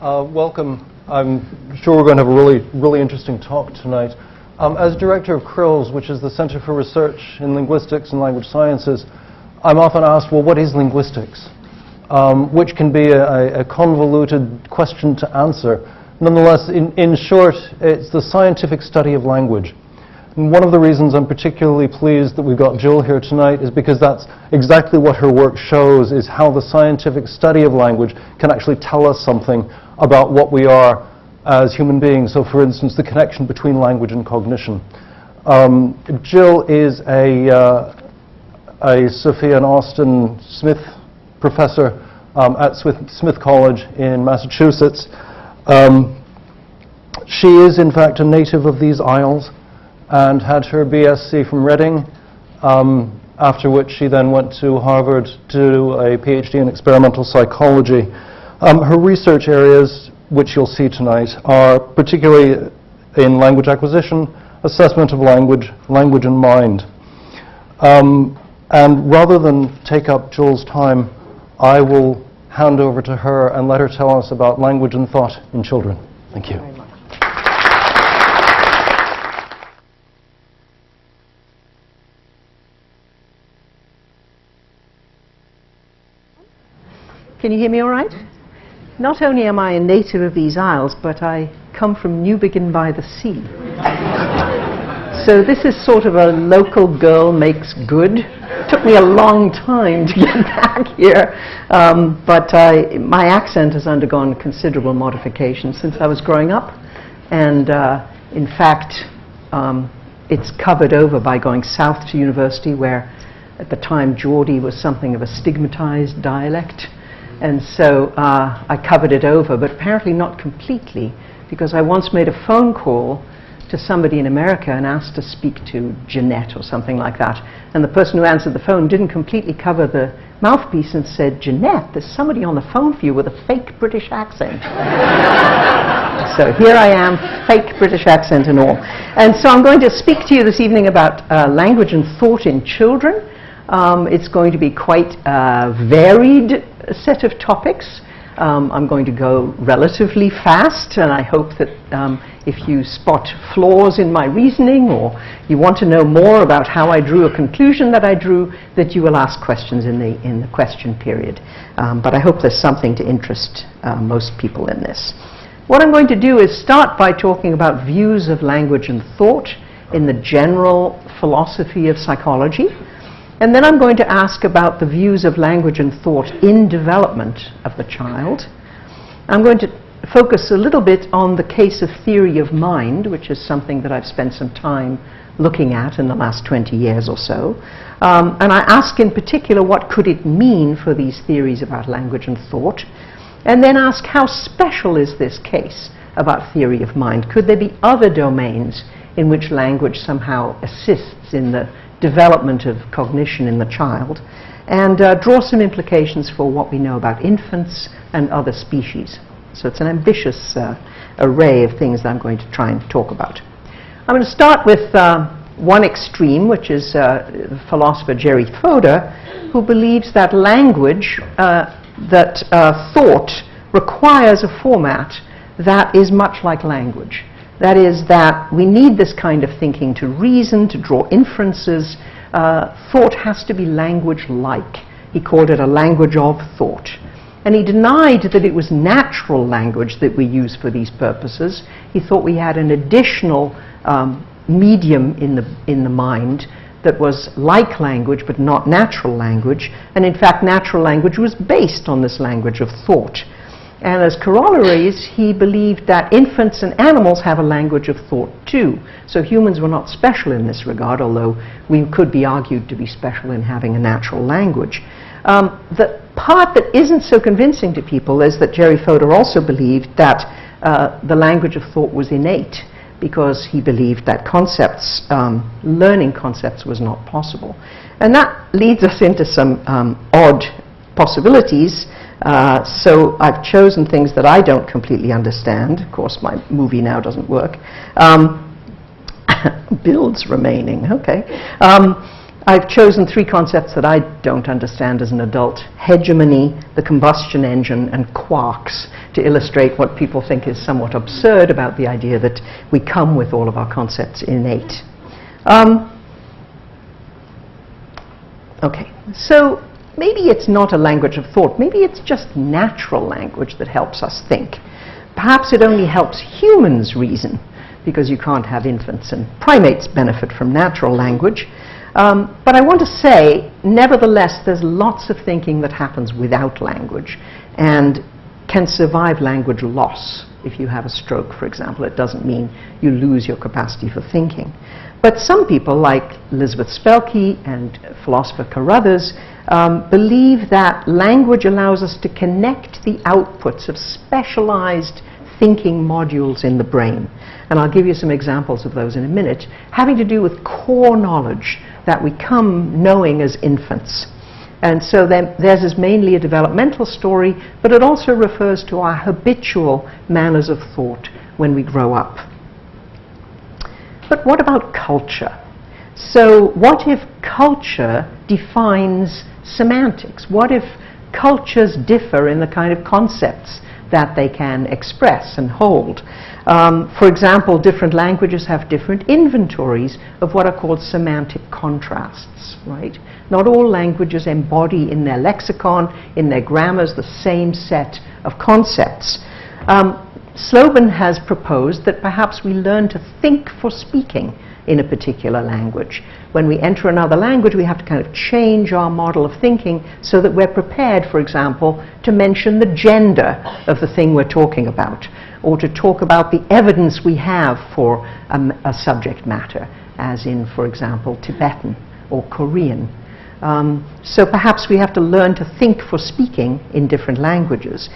Welcome. I'm sure we're going to have a really interesting talk tonight. As director of CRILS, which is the Center for Research in Linguistics and Language Sciences, I'm often asked, well, what is linguistics? Which can be a convoluted question to answer. Nonetheless, in short, it's the scientific study of language. And one of the reasons I'm particularly pleased that we've got Jill here tonight is because that's exactly what her work shows, is how the scientific study of language can actually tell us something about what we are as human beings. So, for instance, the connection between language and cognition. Jill is a Sophia and Austin Smith professor at Smith College in Massachusetts. She is, in fact, a native of these isles and had her BSc from Reading, after which she then went to Harvard to do a PhD in experimental psychology. Her research areas, which you'll see tonight, are particularly in language acquisition, assessment of language, language and mind. And rather than take up Jill's time, I will hand over to her and let her tell us about language and thought in children. Thank you. Can you hear me all right? Not only am I a native of these isles, but I come from Newbiggin by the sea. So this is sort of a local girl makes good. Took me a long time to get back here, but my accent has undergone considerable modification since I was growing up. And in fact, it's covered over by going south to university, where at the time Geordie was something of a stigmatized dialect. And so I covered it over, but apparently not completely, because I once made a phone call to somebody in America and asked to speak to Jeanette or something like that. And the person who answered the phone didn't completely cover the mouthpiece and said, "Jeanette, there's somebody on the phone for you with a fake British accent." So here I am, fake British accent and all. And so I'm going to speak to you this evening about language and thought in children. It's going to be quite a varied set of topics. I'm going to go relatively fast, and I hope that if you spot flaws in my reasoning, or you want to know more about how I drew a conclusion that I drew, that you will ask questions in the question period. But I hope there's something to interest most people in this. What I'm going to do is start by talking about views of language and thought in the general philosophy of psychology. And then I'm going to ask about the views of language and thought in development of the child. I'm going to focus a little bit on the case of theory of mind, which is something that I've spent some time looking at in the last 20 years or so. And I ask in particular, what could it mean for these theories about language and thought? And then ask, how special is this case about theory of mind? Could there be other domains in which language somehow assists in the development of cognition in the child, and draw some implications for what we know about infants and other species. So it's an ambitious array of things that I'm going to try and talk about. I'm going to start with one extreme, which is the philosopher Jerry Fodor, who believes that language, thought requires a format that is much like language. That is, that we need this kind of thinking to reason, to draw inferences. Thought has to be language-like. He called it a language of thought. And he denied that it was natural language that we use for these purposes. He thought we had an additional medium in the mind that was like language but not natural language. And in fact, natural language was based on this language of thought. And as corollaries, he believed that infants and animals have a language of thought too. So humans were not special in this regard, although we could be argued to be special in having a natural language. The part that isn't so convincing to people is that Jerry Fodor also believed that the language of thought was innate, because he believed that concepts, learning concepts, was not possible. And that leads us into some odd possibilities. So I've chosen things that I don't completely understand. Of course, my movie now doesn't work. Builds remaining, okay. I've chosen three concepts that I don't understand as an adult: hegemony, the combustion engine, and quarks, to illustrate what people think is somewhat absurd about the idea that we come with all of our concepts innate. Okay, so maybe it's not a language of thought. Maybe it's just natural language that helps us think. Perhaps it only helps humans reason, because you can't have infants, and primates benefit from natural language. But I want to say, nevertheless, there's lots of thinking that happens without language and can survive language loss. If you have a stroke, for example, it doesn't mean you lose your capacity for thinking. But some people, like Elizabeth Spelke and philosopher Carruthers, believe that language allows us to connect the outputs of specialized thinking modules in the brain. And I'll give you some examples of those in a minute, having to do with core knowledge that we come knowing as infants. And so theirs is mainly a developmental story, but it also refers to our habitual manners of thought when we grow up. But what about culture? So what if culture defines semantics? What if cultures differ in the kind of concepts that they can express and hold? For example, different languages have different inventories of what are called semantic contrasts, right? Not all languages embody in their lexicon, in their grammars, the same set of concepts. Slobin has proposed that perhaps we learn to think for speaking in a particular language. When we enter another language, we have to kind of change our model of thinking so that we're prepared, for example, to mention the gender of the thing we're talking about, or to talk about the evidence we have for a subject matter, as in, for example, Tibetan or Korean. So perhaps we have to learn to think for speaking in different languages.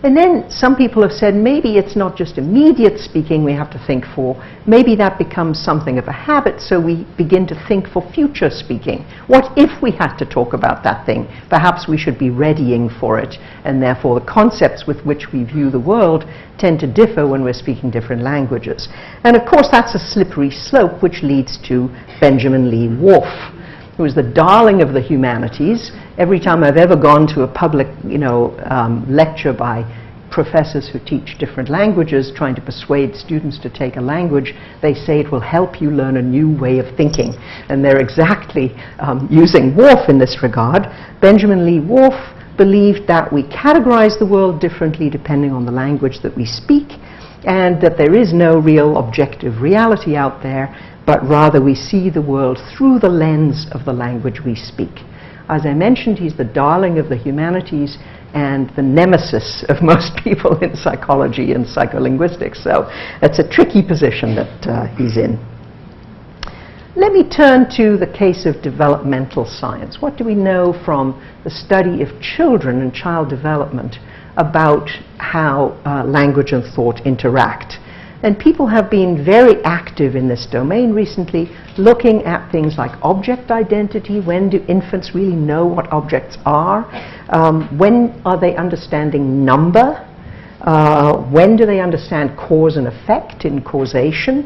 And then some people have said maybe it's not just immediate speaking we have to think for, maybe that becomes something of a habit, so we begin to think for future speaking. What if we had to talk about that thing? Perhaps we should be readying for it, and therefore the concepts with which we view the world tend to differ when we're speaking different languages. And of course that's a slippery slope which leads to Benjamin Lee Whorf, who was the darling of the humanities. Every time I've ever gone to a public, lecture by professors who teach different languages, trying to persuade students to take a language, they say it will help you learn a new way of thinking. And they're exactly using Whorf in this regard. Benjamin Lee Whorf believed that we categorize the world differently depending on the language that we speak, and that there is no real objective reality out there, but rather we see the world through the lens of the language we speak. As I mentioned, he's the darling of the humanities and the nemesis of most people in psychology and psycholinguistics. So it's a tricky position that he's in. Let me turn to the case of developmental science. What do we know from the study of children and child development about how language and thought interact? And people have been very active in this domain recently, looking at things like object identity. When do infants really know what objects are? When are they understanding number? When do they understand cause and effect in causation?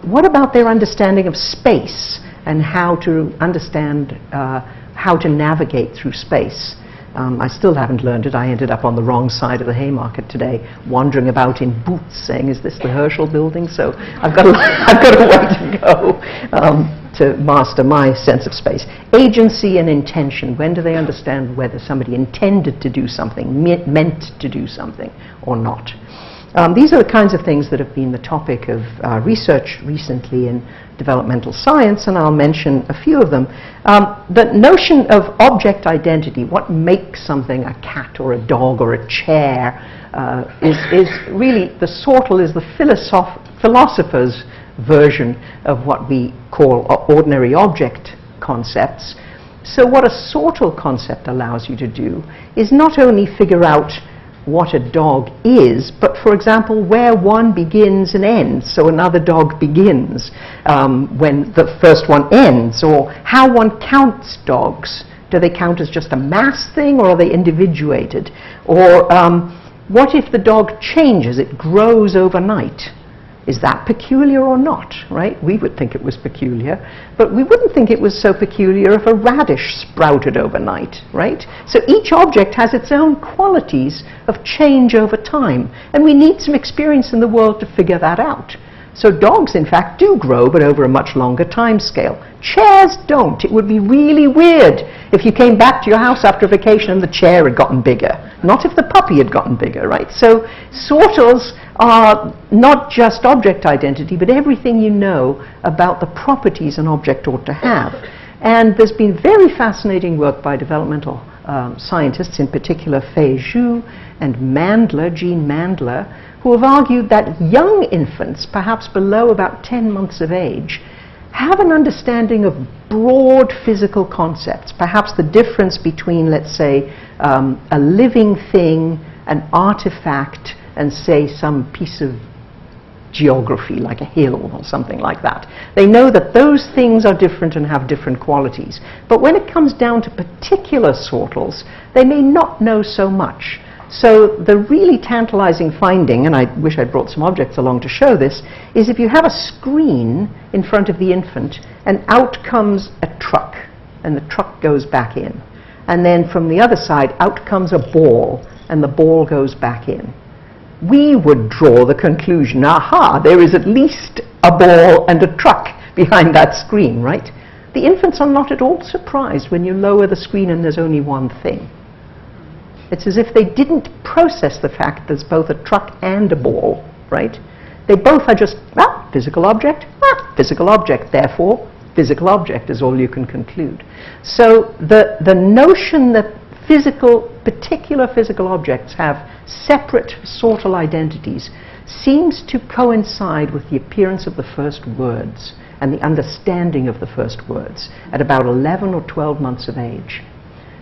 What about their understanding of space and how to understand how to navigate through space? I still haven't learned it. I ended up on the wrong side of the Haymarket today, wandering about in boots saying, is this the Herschel building? So I've got a way to go to master my sense of space. Agency and intention. When do they understand whether somebody intended to do something, meant to do something, or not? These are the kinds of things that have been the topic of research recently in developmental science, and I'll mention a few of them. The notion of object identity, what makes something a cat or a dog or a chair, is really, the sortal is the philosopher's version of what we call ordinary object concepts. So what a sortal concept allows you to do is not only figure out what a dog is, but for example where one begins and ends, so another dog begins when the first one ends, or how one counts dogs. Do they count as just a mass thing, or are they individuated? Or what if the dog changes, it grows overnight? Is that peculiar or not, right? We would think it was peculiar, but we wouldn't think it was so peculiar if a radish sprouted overnight, right? So each object has its own qualities of change over time, and we need some experience in the world to figure that out. So dogs, in fact, do grow, but over a much longer time scale. Chairs don't. It would be really weird if you came back to your house after vacation and the chair had gotten bigger. Not if the puppy had gotten bigger, right? So sortals are not just object identity, but everything you know about the properties an object ought to have. And there's been very fascinating work by developmental scientists, in particular Fei Zhu and Mandler, Jean Mandler, who have argued that young infants, perhaps below about 10 months of age, have an understanding of broad physical concepts, perhaps the difference between, let's say, a living thing, an artifact, and say some piece of geography, like a hill or something like that. They know that those things are different and have different qualities. But when it comes down to particular sortals, they may not know so much. So the really tantalizing finding, and I wish I'd brought some objects along to show this, is if you have a screen in front of the infant, and out comes a truck, and the truck goes back in. And then from the other side, out comes a ball, and the ball goes back in. We would draw the conclusion, aha, there is at least a ball and a truck behind that screen, right? The infants are not at all surprised when you lower the screen and there's only one thing. It's as if they didn't process the fact there's both a truck and a ball, right? They both are just, physical object, physical object, therefore physical object is all you can conclude. So the notion that particular physical objects have separate sortal identities seems to coincide with the appearance of the first words and the understanding of the first words at about 11 or 12 months of age.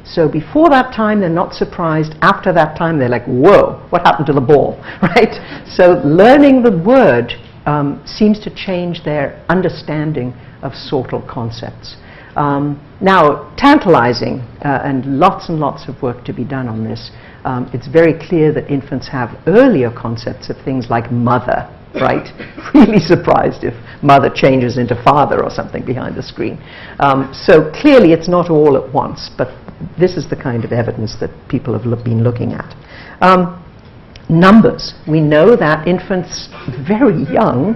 So before that time, they're not surprised. After that time, they're like, whoa, what happened to the ball, right? So learning the word seems to change their understanding of sortal concepts. Now, tantalizing, and lots of work to be done on this. It's very clear that infants have earlier concepts of things like mother, right? Really surprised if mother changes into father or something behind the screen. So clearly it's not all at once, but this is the kind of evidence that people have been looking at. Numbers. We know that infants very young,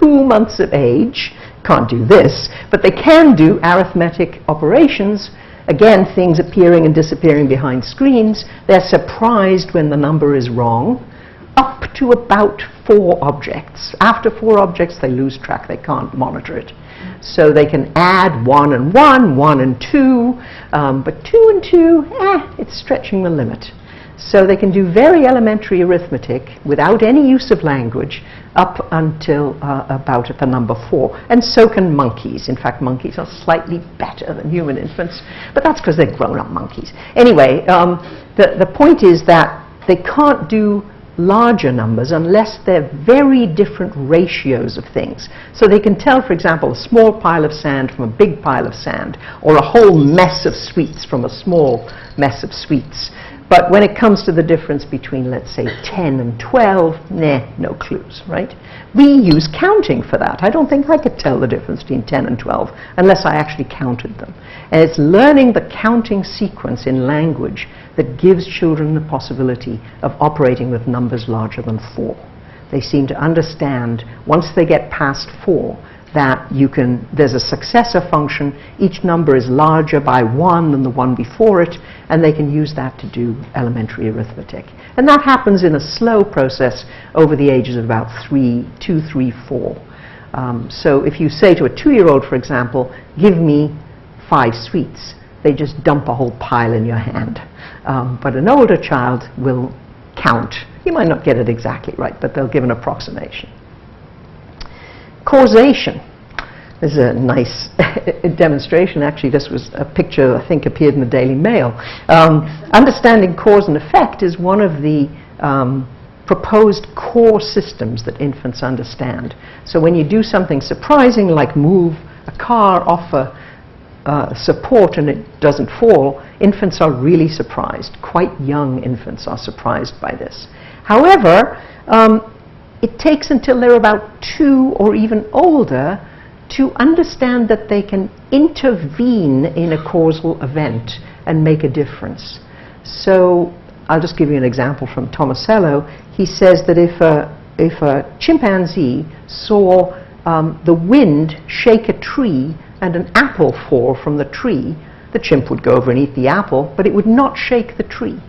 2 months of age, can't do this, but they can do arithmetic operations. Again, things appearing and disappearing behind screens. They're surprised when the number is wrong, up to about 4 objects. After 4 objects, they lose track. They can't monitor it. So they can add 1 and 1, 1 and 2, but 2 and 2, it's stretching the limit. So they can do very elementary arithmetic without any use of language up until about at the number 4. And so can monkeys. In fact, monkeys are slightly better than human infants, but that's because they're grown-up monkeys. Anyway, the point is that they can't do larger numbers unless they're very different ratios of things. So they can tell, for example, a small pile of sand from a big pile of sand, or a whole mess of sweets from a small mess of sweets. But when it comes to the difference between, let's say, 10 and 12, no clues, right? We use counting for that. I don't think I could tell the difference between 10 and 12 unless I actually counted them. And it's learning the counting sequence in language that gives children the possibility of operating with numbers larger than 4. They seem to understand, once they get past 4, that there's a successor function, each number is larger by 1 than the one before it, and they can use that to do elementary arithmetic. And that happens in a slow process over the ages of about 2, 3, 4. So if you say to a 2-year-old, for example, give me 5 sweets, they just dump a whole pile in your hand. But an older child will count. You might not get it exactly right, but they'll give an approximation. Causation. This is a nice demonstration. Actually, this was a picture I think appeared in the Daily Mail. Understanding cause and effect is one of the proposed core systems that infants understand. So when you do something surprising like move a car off a support and it doesn't fall, infants are really surprised. Quite young infants are surprised by this. However, it takes until they're about 2 or even older to understand that they can intervene in a causal event and make a difference. So I'll just give you an example from Tomasello. He says that if a chimpanzee saw the wind shake a tree and an apple fall from the tree, the chimp would go over and eat the apple, but it would not shake the tree.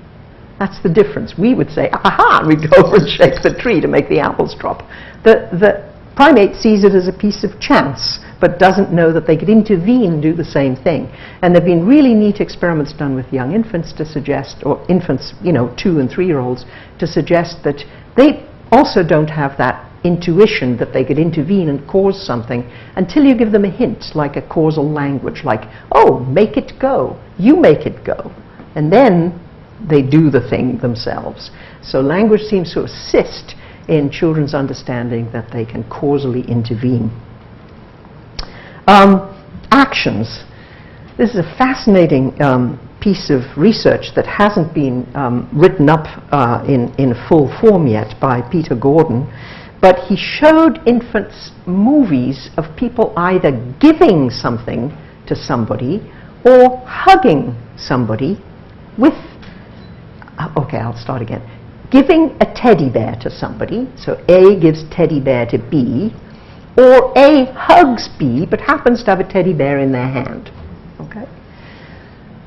That's the difference. We would say, aha, we'd go over and shake the tree to make the apples drop. The primate sees it as a piece of chance, but doesn't know that they could intervene and do the same thing. And there have been really neat experiments done with young infants to suggest, or infants, 2 and 3-year-olds, to suggest that they also don't have that intuition that they could intervene and cause something until you give them a hint, like a causal language, like, oh, make it go, you make it go. And then they do the thing themselves. So language seems to assist in children's understanding that they can causally intervene. Actions. This is a fascinating piece of research that hasn't been written up in full form yet by Peter Gordon, but he showed infants movies of people either giving something to somebody or hugging somebody with, okay, I'll start again. Giving a teddy bear to somebody, so A gives teddy bear to B, or A hugs B but happens to have a teddy bear in their hand. Okay?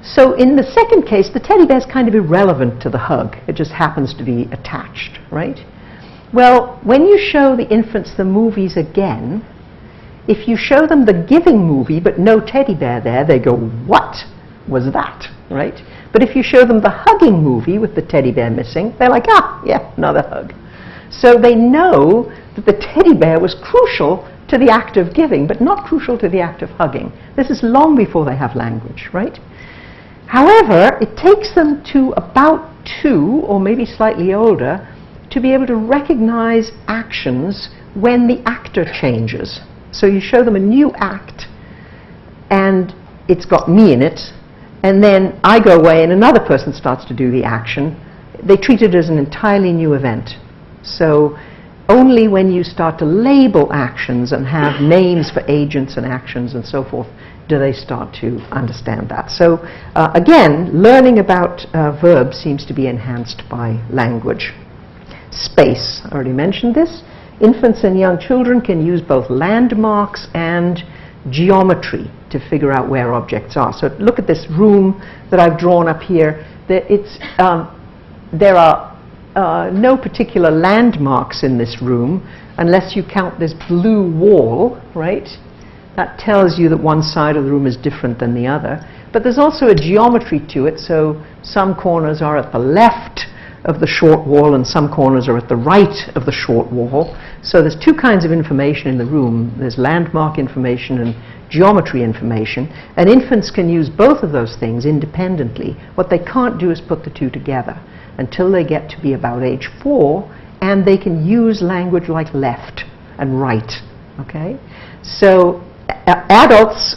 So in the second case, the teddy bear is kind of irrelevant to the hug. It just happens to be attached, right? Well, when you show the infants the movies again, if you show them the giving movie but no teddy bear there, they go, what was that, right? But if you show them the hugging movie with the teddy bear missing, they're like, ah, yeah, another hug. So they know that the teddy bear was crucial to the act of giving, but not crucial to the act of hugging. This is long before they have language, right? However, it takes them to about 2, or maybe slightly older, to be able to recognize actions when the actor changes. So you show them a new act, and it's got me in it, and then I go away and another person starts to do the action. They treat it as an entirely new event. So only when you start to label actions and have names for agents and actions and so forth do they start to understand that. So again, learning about verbs seems to be enhanced by language. Space, I already mentioned this. Infants and young children can use both landmarks and geometry to figure out where objects are. So look at this room that I've drawn up here. There are no particular landmarks in this room unless you count this blue wall, right? That tells you that one side of the room is different than the other. But there's also a geometry to it, so some corners are at the left of the short wall and some corners are at the right of the short wall. So there's 2 kinds of information in the room. There's landmark information and geometry information, and infants can use both of those things independently. What they can't do is put the 2 together until they get to be about age 4, and they can use language like left and right. Okay? So adults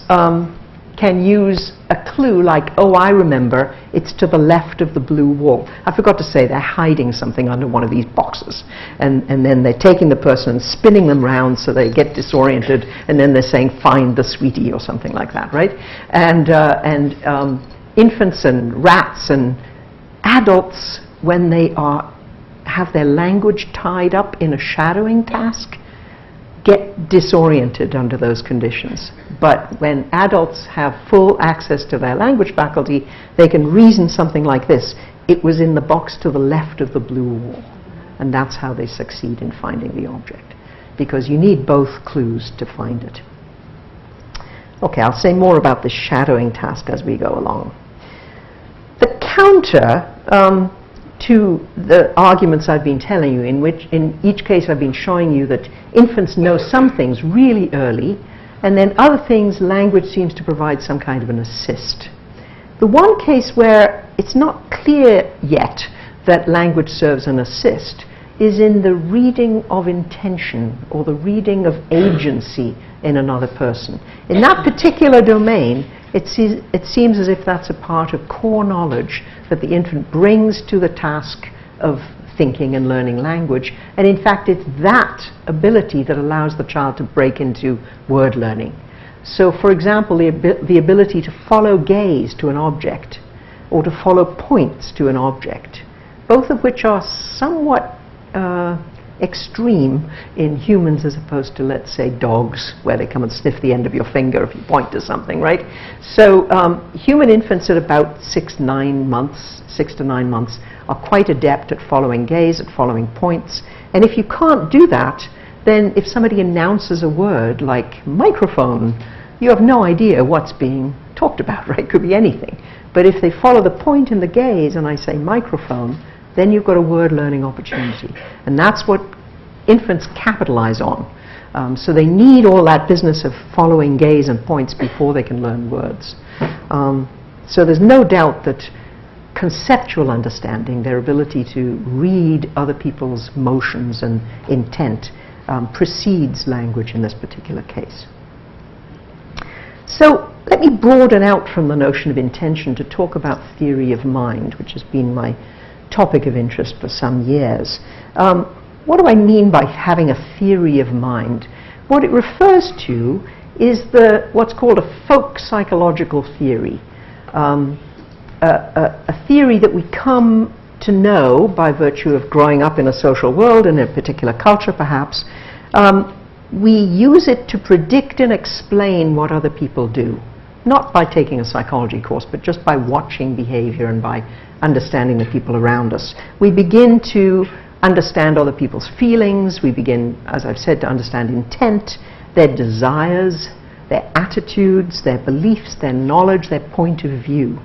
can use a clue like, oh, I remember, it's to the left of the blue wall. I forgot to say they're hiding something under one of these boxes. And then they're taking the person and spinning them round so they get disoriented, and then they're saying, find the sweetie, or something like that, right? And infants and rats and adults, when they have their language tied up in a shadowing task, get disoriented under those conditions. But when adults have full access to their language faculty, they can reason something like this. It was in the box to the left of the blue wall. And that's how they succeed in finding the object, because you need both clues to find it. Okay, I'll say more about the shadowing task as we go along. The counter to the arguments I've been telling you, in which in each case I've been showing you that infants know some things really early, and then other things language seems to provide some kind of an assist. The one case where it's not clear yet that language serves an assist is in the reading of intention, or the reading of agency in another person. In that particular domain, it seems as if that's a part of core knowledge that the infant brings to the task of thinking and learning language. And in fact, it's that ability that allows the child to break into word learning. So, for example, the ability to follow gaze to an object, or to follow points to an object, both of which are somewhat extreme in humans as opposed to, let's say, dogs, where they come and sniff the end of your finger if you point to something, right? So human infants at about 6 to 9 months are quite adept at following gaze, at following points. And if you can't do that, then if somebody announces a word like microphone, you have no idea what's being talked about, right? It could be anything. But if they follow the point in the gaze and I say microphone, then you've got a word learning opportunity. And that's what infants capitalize on. So they need all that business of following gaze and points before they can learn words. So there's no doubt that conceptual understanding, their ability to read other people's motions and intent, precedes language in this particular case. So let me broaden out from the notion of intention to talk about theory of mind, which has been my topic of interest for some years. What do I mean by having a theory of mind? What it refers to is what's called a folk psychological theory, a theory that we come to know by virtue of growing up in a social world, in a particular culture perhaps. We use it to predict and explain what other people do, not by taking a psychology course, but just by watching behavior and by understanding the people around us. We begin to understand other people's feelings. We begin, as I've said, to understand intent, their desires, their attitudes, their beliefs, their knowledge, their point of view.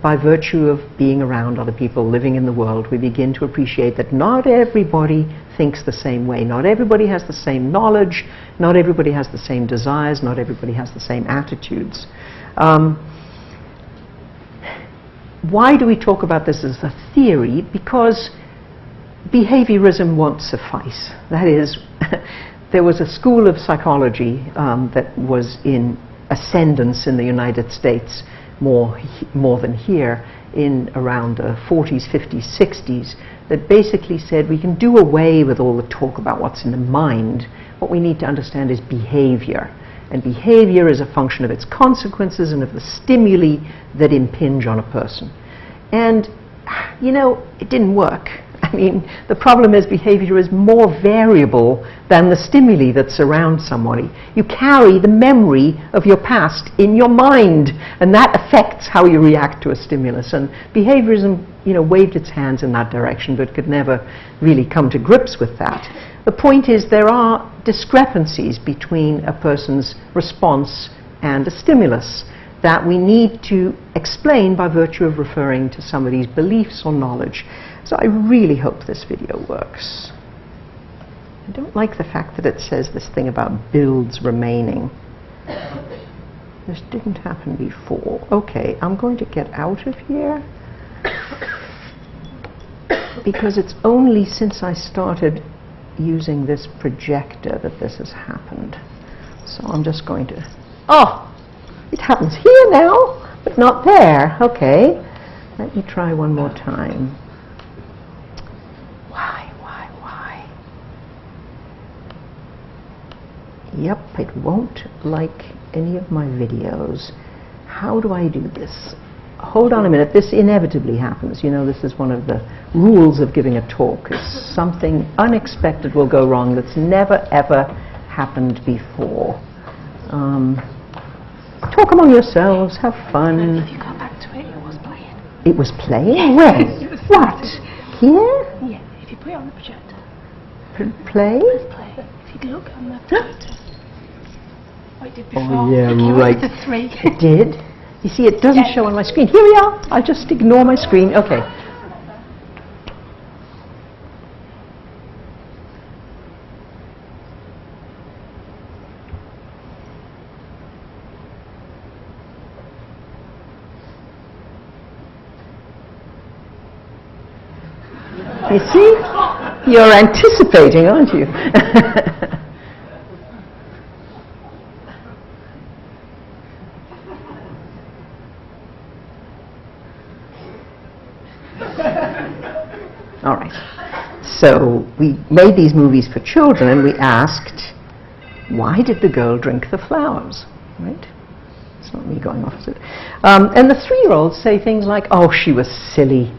By virtue of being around other people, living in the world, we begin to appreciate that not everybody thinks the same way. Not everybody has the same knowledge. Not everybody has the same desires. Not everybody has the same attitudes. Why do we talk about this as a theory? Because behaviorism won't suffice. That is, there was a school of psychology that was in ascendance in the United States more than here in around the 40s, 50s, 60s, that basically said we can do away with all the talk about what's in the mind. What we need to understand is behavior. And behavior is a function of its consequences and of the stimuli that impinge on a person. And, you know, it didn't work. I mean, the problem is behavior is more variable than the stimuli that surround somebody. You carry the memory of your past in your mind, and that affects how you react to a stimulus. And behaviorism, you know, waved its hands in that direction, but could never really come to grips with that. The point is there are discrepancies between a person's response and a stimulus that we need to explain by virtue of referring to somebody's beliefs or knowledge. So I really hope this video works. I don't like the fact that it says this thing about builds remaining. This didn't happen before. Okay, I'm going to get out of here because it's only since I started using this projector that this has happened. So I'm just going to... Oh! It happens here now, but not there. Okay. Let me try one more time. Why? Yep, it won't like any of my videos. How do I do this? Hold on a minute. This inevitably happens. You know, this is one of the rules of giving a talk. Is something unexpected will go wrong that's never, ever happened before. Talk among yourselves, have fun. If you go back to it, it was playing. It was playing? Where? What? Here? Yeah, if you put it on the projector. Play? Play. If you look on the projector. What it did before. Oh, yeah, it came up right. with the 3. It did? You see, it doesn't show on my screen. Here we are. I'll just ignore my screen. Okay. You see? You're anticipating, aren't you? All right. So we made these movies for children, and we asked, why did the girl drink the flowers, right? It's not me going off, is it? And the 3-year-olds say things like, oh, she was silly,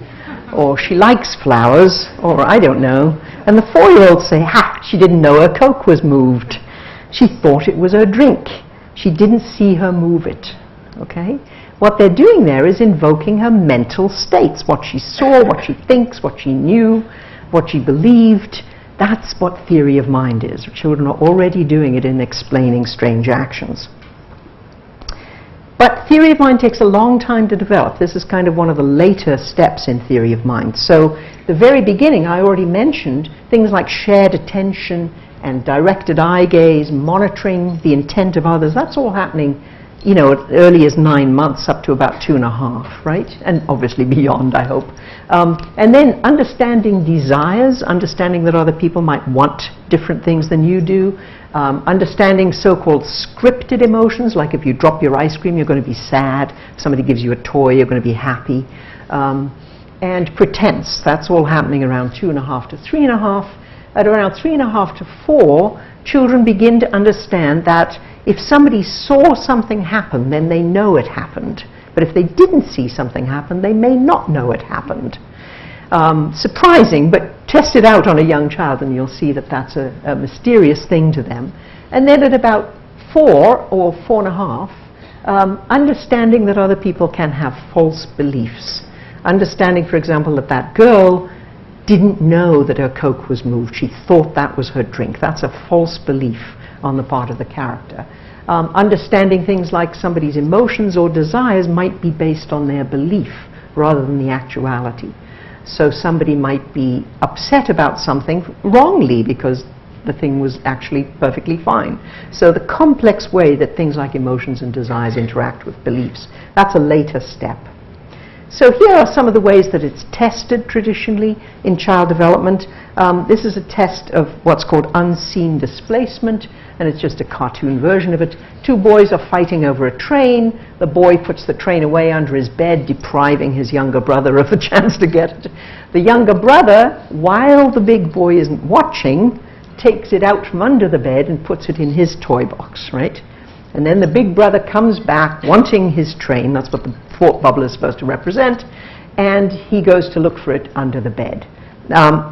or she likes flowers, or I don't know. And the 4-year-olds say, ha, she didn't know her Coke was moved. She thought it was her drink. She didn't see her move it, okay? What they're doing there is invoking her mental states, what she saw, what she thinks, what she knew, what she believed. That's what theory of mind is. Children are already doing it in explaining strange actions. But theory of mind takes a long time to develop. This is kind of one of the later steps in theory of mind. So the very beginning, I already mentioned things like shared attention and directed eye gaze, monitoring the intent of others. That's all happening, you know, as early as 9 months up to about 2.5, right? And obviously beyond, I hope. And then understanding desires, understanding that other people might want different things than you do, understanding so-called scripted emotions, like if you drop your ice cream, you're going to be sad. If somebody gives you a toy, you're going to be happy. And pretense, that's all happening around 2.5 to 3.5. At around 3.5 to 4, children begin to understand that if somebody saw something happen, then they know it happened. But if they didn't see something happen, they may not know it happened. Surprising, but test it out on a young child and you'll see that that's a mysterious thing to them. And then at about 4 or 4.5, understanding that other people can have false beliefs. Understanding, for example, that that girl didn't know that her Coke was moved. She thought that was her drink. That's a false belief on the part of the character. Understanding things like somebody's emotions or desires might be based on their belief rather than the actuality. So somebody might be upset about something wrongly because the thing was actually perfectly fine. So the complex way that things like emotions and desires interact with beliefs, that's a later step. So here are some of the ways that it's tested traditionally in child development. This is a test of what's called unseen displacement, and it's just a cartoon version of it. 2 boys are fighting over a train. The boy puts the train away under his bed, depriving his younger brother of the chance to get it. The younger brother, while the big boy isn't watching, takes it out from under the bed and puts it in his toy box, right? And then the big brother comes back wanting his train. That's what the thought bubble is supposed to represent. And he goes to look for it under the bed.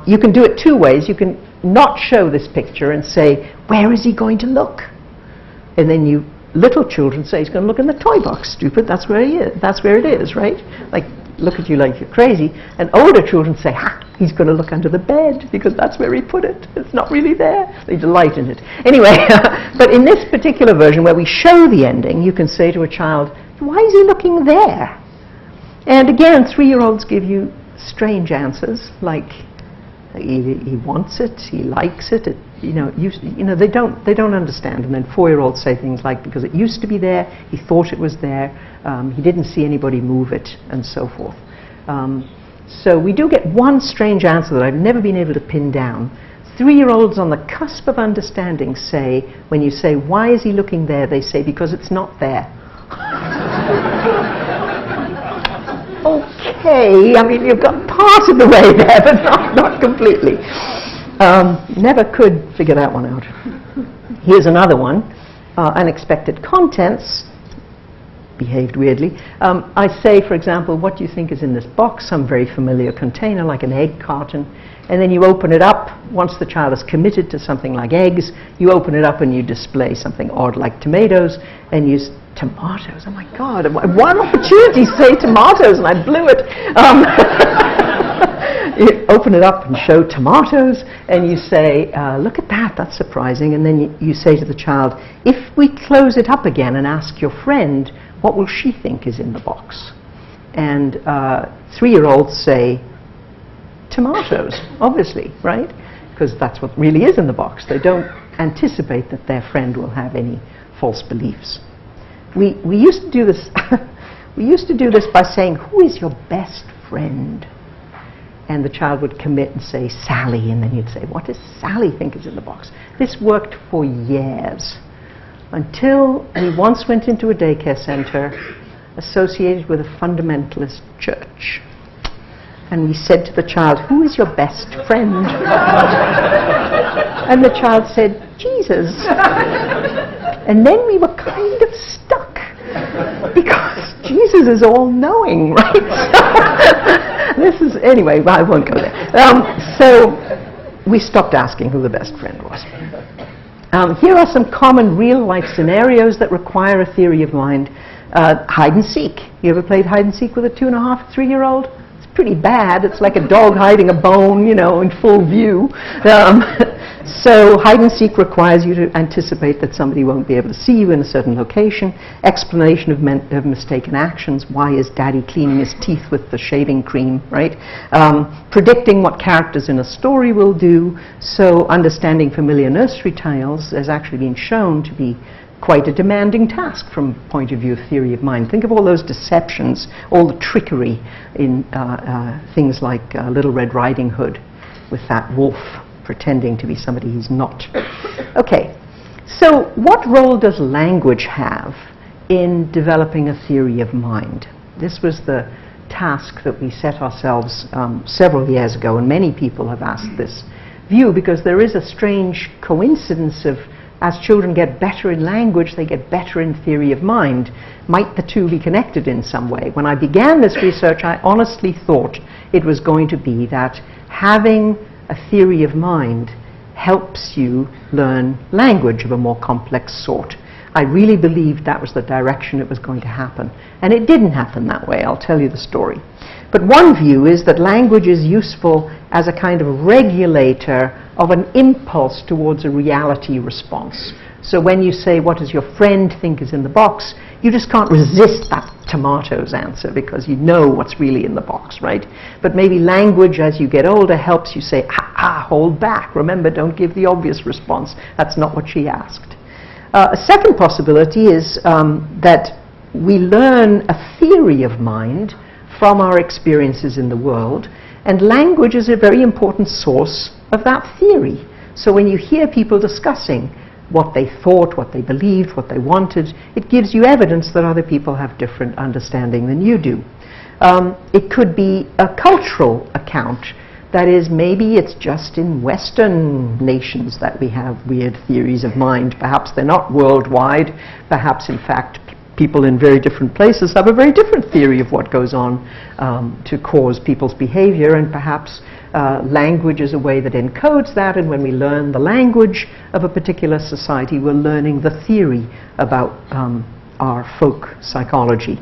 You can do it 2 ways. You can not show this picture and say, where is he going to look? And then you little children say, he's going to look in the toy box. Stupid, that's where he is. That's where it is, right? Like, look at you like you're crazy. And older children say, ha, he's going to look under the bed because that's where he put it. It's not really there. They delight in it. Anyway, but in this particular version where we show the ending, you can say to a child, why is he looking there? And again, 3-year-olds give you strange answers, like he wants it, he likes it, you know, they don't understand. And then 4-year-olds say things like, because it used to be there, he thought it was there, he didn't see anybody move it, and so forth. So we do get one strange answer that I've never been able to pin down. 3-year-olds on the cusp of understanding say, when you say, why is he looking there, they say, because it's not there. Okay, I mean, you've got part of the way there, but not completely. Never could figure that one out. Here's another one. Unexpected contents. Behaved weirdly. I say, for example, what do you think is in this box? Some very familiar container, like an egg carton. And then you open it up. Once the child is committed to something like eggs, you open it up and you display something odd like tomatoes, and use tomatoes. Oh my God, one opportunity to say tomatoes and I blew it. You open it up and show tomatoes, and you say, look at that, that's surprising. And then you say to the child, if we close it up again and ask your friend, what will she think is in the box? And 3-year-olds say, tomatoes, obviously, right? Because that's what really is in the box. They don't anticipate that their friend will have any false beliefs. We used to do this. We used to do this by saying, who is your best friend? And the child would commit and say, Sally, and then you'd say, what does Sally think is in the box? This worked for years, until we once went into a daycare center associated with a fundamentalist church. And we said to the child, "Who is your best friend?" And the child said, "Jesus." And then we were kind of stuck, because Jesus is all-knowing, right? This is, anyway, I won't go there. So we stopped asking who the best friend was. Here are some common real-life scenarios that require a theory of mind. Hide and seek. You ever played hide and seek with a 2.5, 3-year-old? It's pretty bad. It's like a dog hiding a bone, in full view. So hide and seek requires you to anticipate that somebody won't be able to see you in a certain location. Explanation of mistaken actions. Why is Daddy cleaning his teeth with the shaving cream, right? Predicting what characters in a story will do. So understanding familiar nursery tales has actually been shown to be quite a demanding task from point of view of theory of mind. Think of all those deceptions, all the trickery in things like Little Red Riding Hood with that wolf pretending to be somebody he's not. Okay, so what role does language have in developing a theory of mind? This was the task that we set ourselves several years ago, and many people have asked this view, because there is a strange coincidence of, as children get better in language, they get better in theory of mind. Might the two be connected in some way? When I began this research, I honestly thought it was going to be that having a theory of mind helps you learn language of a more complex sort. I really believed that was the direction it was going to happen. And it didn't happen that way. I'll tell you the story. But one view is that language is useful as a kind of regulator of an impulse towards a reality response. So when you say, "What does your friend think is in the box?" you just can't resist that tomatoes answer, because you know what's really in the box, right? But maybe language, as you get older, helps you say, hold back. Remember, don't give the obvious response. That's not what she asked. A second possibility is that we learn a theory of mind from our experiences in the world, and language is a very important source of that theory. So when you hear people discussing what they thought, what they believed, what they wanted, it gives you evidence that other people have different understanding than you do. It could be a cultural account. That is, maybe it's just in Western nations that we have weird theories of mind. Perhaps they're not worldwide. Perhaps, in fact, people in very different places have a very different theory of what goes on to cause people's behavior, and perhaps language is a way that encodes that, and when we learn the language of a particular society, we're learning the theory about our folk psychology.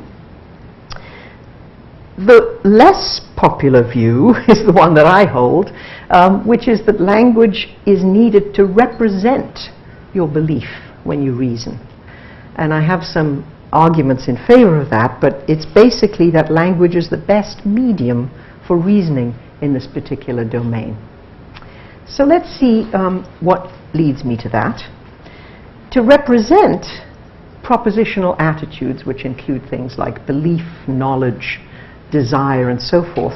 The less popular view is the one that I hold, which is that language is needed to represent your belief when you reason. And I have some arguments in favor of that, but it's basically that language is the best medium for reasoning in this particular domain. So let's see what leads me to that. To represent propositional attitudes, which include things like belief, knowledge, desire, and so forth,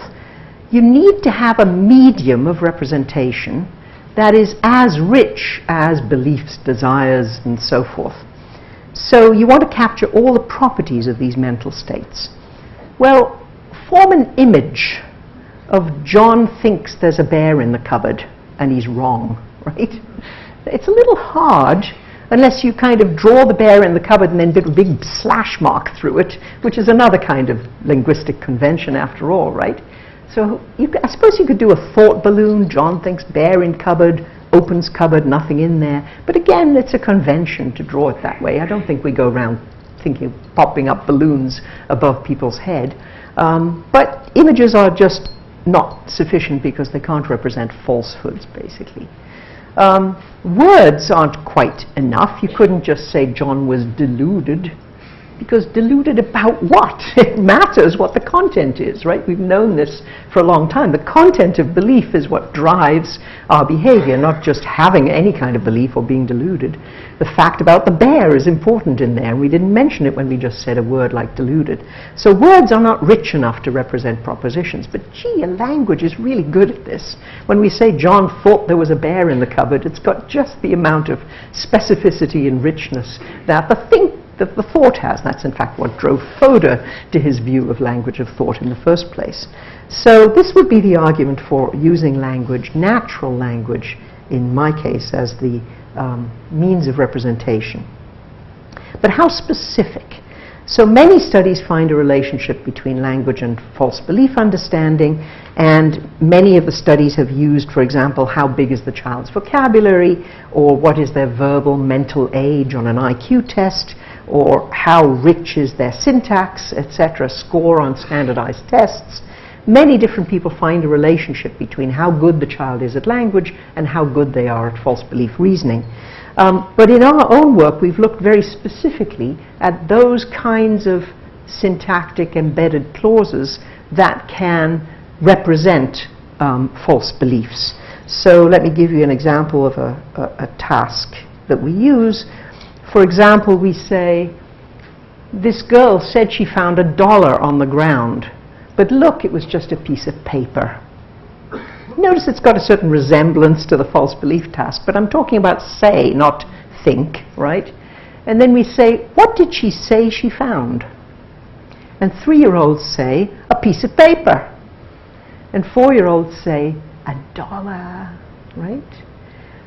you need to have a medium of representation that is as rich as beliefs, desires, and so forth. So you want to capture all the properties of these mental states. Well, form an image of John thinks there's a bear in the cupboard and he's wrong, right? It's a little hard unless you kind of draw the bear in the cupboard and then put a big slash mark through it, which is another kind of linguistic convention after all, right? So I suppose you could do a thought balloon. John thinks bear in cupboard, opens cupboard, nothing in there. But again, it's a convention to draw it that way. I don't think we go around thinking of popping up balloons above people's head. But images are just not sufficient because they can't represent falsehoods, basically. Words aren't quite enough. You couldn't just say John was deluded, because deluded about what? It matters what the content is, right? We've known this for a long time. The content of belief is what drives our behavior, not just having any kind of belief or being deluded. The fact about the bear is important in there, and we didn't mention it when we just said a word like deluded. So words are not rich enough to represent propositions, but gee, a language is really good at this. When we say John thought there was a bear in the cupboard, it's got just the amount of specificity and richness that the the thought has. That's in fact what drove Fodor to his view of language of thought in the first place. So this would be the argument for using language, natural language, in my case, as the means of representation. But how specific? So many studies find a relationship between language and false belief understanding, and many of the studies have used, for example, how big is the child's vocabulary, or what is their verbal mental age on an IQ test, or how rich is their syntax, etc., score on standardized tests. Many different people find a relationship between how good the child is at language and how good they are at false belief reasoning. But in our own work, we've looked very specifically at those kinds of syntactic embedded clauses that can represent false beliefs. So let me give you an example of a task that we use. For example, we say, this girl said she found $1 on the ground, but look, it was just a piece of paper. Notice it's got a certain resemblance to the false belief task, but I'm talking about say, not think, right? And then we say, what did she say she found? And 3-year-olds say, a piece of paper. And 4-year-olds say, $1, right?